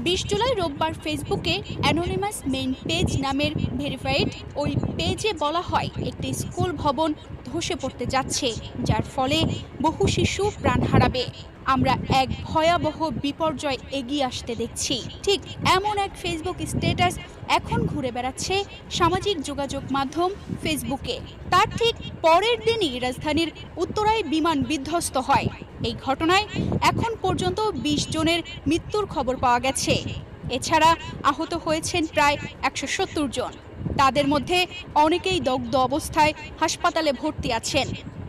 20 জুলাই রোববার ফেসবুকে anonymous main page নামের ভেরিফাইড ওই পেজে বলা হয় একটি স্কুল ভবন ধসে পড়তে যাচ্ছে, যার ফলে বহু শিশু প্রাণ হারাবে। আমরা এক ভয়াবহ বিপর্যয় এগিয়ে আসতে দেখছি। ঠিক এমন এক ফেসবুক স্ট্যাটাস এখন ঘুরে বেড়াচ্ছে সামাজিক যোগাযোগ মাধ্যম ফেসবুকে। তার ঠিক পরের দিনই রাজধানীর উত্তরায় বিমান বিধ্বস্ত হয়। এই ঘটনায় এখন পর্যন্ত 20 জনের মৃত্যুর খবর পাওয়া গেছে। এছাড়া আহত হয়েছেন প্রায় 170 জন। তাদের মধ্যে অনেকেই দগ্ধ অবস্থায় হাসপাতালে ভর্তি আছেন।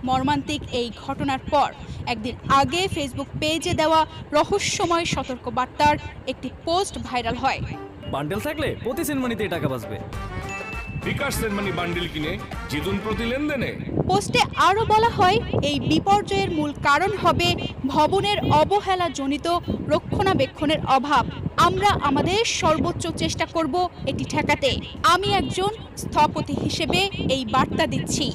মর্মান্তিক এই ঘটনার পর একদিন আগে ফেসবুক পেজে দেওয়া রহস্যময় সতর্কবার্তার একটি পোস্ট ভাইরাল হয়। বান্ডেল থাকলে প্রতি সেনমানিতে টাকা বাঁচবে। বিকাশ সেনমানি বান্ডেল কিনে জিতুন প্রতি লেনদেনে। পোস্টে আরও বলা হয় এই বিপর্যয়ের মূল কারণ হবে ভবনের অবহেলাজনিত রক্ষণাবেক্ষণের অভাব। আমরা আমাদের সর্বোচ্চ চেষ্টা করব এটি ঠেকাতে। আমি একজন স্থপতি হিসেবে এই বার্তা দিচ্ছি।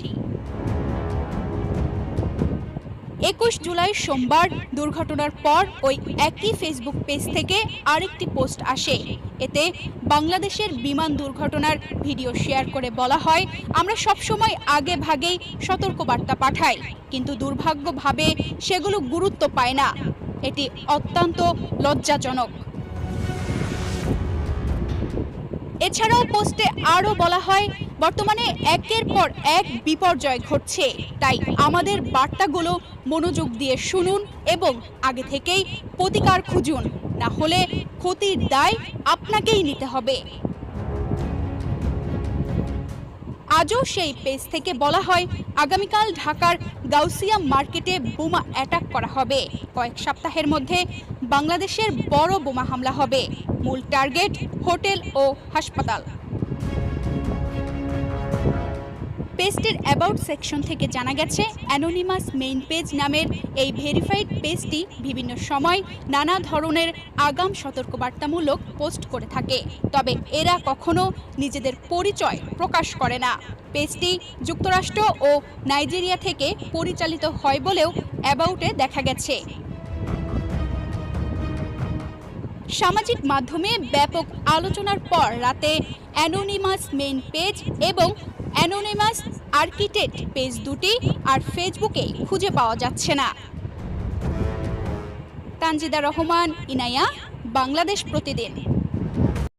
21 জুলাই সোমবার দুর্ঘটনার পর ওই একই ফেসবুক পেজ থেকে আরেকটি পোস্ট আসে। এতে বাংলাদেশের বিমান দুর্ঘটনার ভিডিও শেয়ার করে বলা হয়, আমরা সবসময় আগে ভাগেই সতর্কবার্তা পাঠাই, কিন্তু দুর্ভাগ্যভাবে সেগুলো গুরুত্ব পায় না। এটি অত্যন্ত লজ্জাজনক। এছাড়াও পোস্টে আরও বলা হয়, বর্তমানে একের পর এক বিপর্যয় ঘটছে, তাই আমাদের বার্তাগুলো মনোযোগ দিয়ে শুনুন এবং আগে থেকেই প্রতিকার খুঁজুন, না হলে ক্ষতির দায় আপনাকেই নিতে হবে। আজও সেই পেজ থেকে বলা হয়, আগামীকাল ঢাকার গাউসিয়া মার্কেটে বোমা অ্যাটাক করা হবে। কয়েক সপ্তাহের মধ্যে বাংলাদেশের বড় বোমা হামলা হবে। মূল টার্গেট হোটেল ও হাসপাতাল। পেজটির অ্যাবাউট সেকশন থেকে জানা গেছে, অ্যানোনিমাস মেইন পেজ নামের এই ভেরিফাইড পেজটি বিভিন্ন সময় নানা ধরনের আগাম সতর্কবার্তামূলক পোস্ট করে থাকে, তবে এরা কখনো নিজেদের পরিচয় প্রকাশ করে না। পেজটি যুক্তরাষ্ট্র ও নাইজেরিয়া থেকে পরিচালিত হয় বলেও অ্যাবাউটে দেখা গেছে। সামাজিক মাধ্যমে ব্যাপক আলোচনার পর রাতে অ্যানোনিমাস মেইন পেজ এবং অ্যানোনিমাস আর্কিটেক্ট পেজ দুটি আর ফেসবুকে খুঁজে পাওয়া যাচ্ছে না। তানজিদা রহমান, ইনায়া, বাংলাদেশ প্রতিদিন।